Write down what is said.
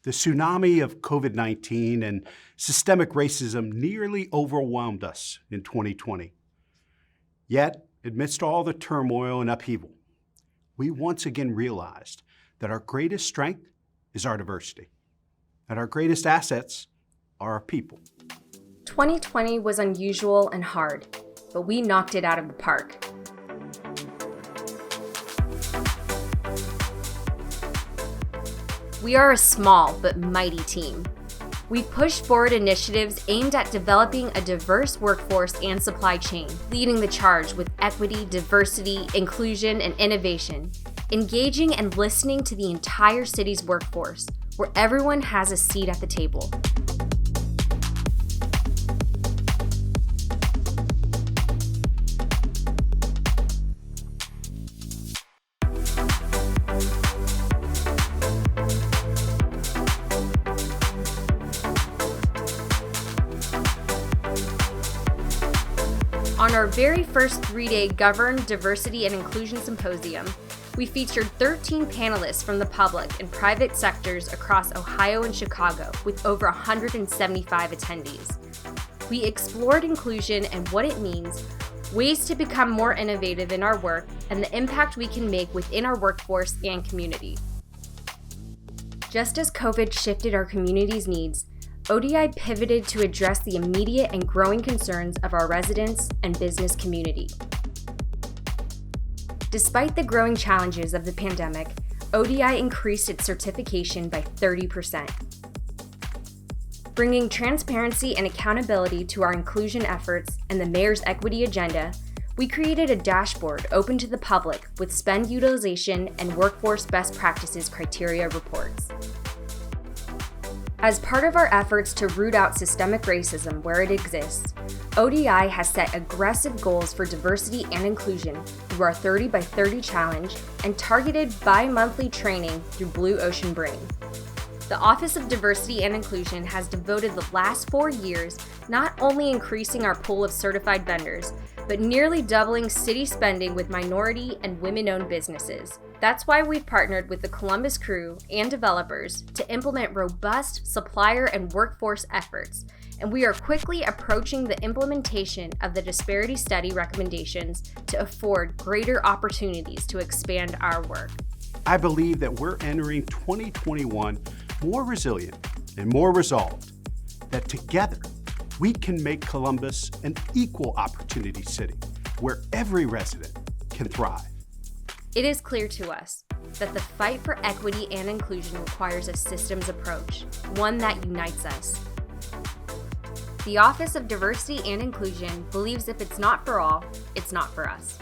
The tsunami of COVID-19 and systemic racism nearly overwhelmed us in 2020. Yet, amidst all the turmoil and upheaval, we once again realized that our greatest strength is our diversity, that our greatest assets are our people. 2020 was unusual and hard, but we knocked it out of the park. We are a small but mighty team. We've pushed forward initiatives aimed at developing a diverse workforce and supply chain, leading the charge with equity, diversity, inclusion, and innovation, engaging and listening to the entire city's workforce, where everyone has a seat at the table. On our very first 3-day Govern, Diversity, and Inclusion Symposium, we featured 13 panelists from the public and private sectors across Ohio and Chicago with over 175 attendees. We explored inclusion and what it means, ways to become more innovative in our work, and the impact we can make within our workforce and community. Just as COVID shifted our community's needs, ODI pivoted to address the immediate and growing concerns of our residents and business community. Despite the growing challenges of the pandemic, ODI increased its certification by 30%. Bringing transparency and accountability to our inclusion efforts and the Mayor's equity agenda, we created a dashboard open to the public with spend utilization and workforce best practices criteria reports. As part of our efforts to root out systemic racism where it exists, ODI has set aggressive goals for diversity and inclusion through our 30 by 30 challenge and targeted bi-monthly training through Blue Ocean Brain. The Office of Diversity and Inclusion has devoted the last 4 years not only increasing our pool of certified vendors, but nearly doubling city spending with minority and women-owned businesses. That's why we've partnered with the Columbus Crew and developers to implement robust supplier and workforce efforts, and we are quickly approaching the implementation of the disparity study recommendations to afford greater opportunities to expand our work. I believe that we're entering 2021 more resilient and more resolved, that together we can make Columbus an equal opportunity city where every resident can thrive. It is clear to us that the fight for equity and inclusion requires a systems approach, one that unites us. The Office of Diversity and Inclusion believes if it's not for all, it's not for us.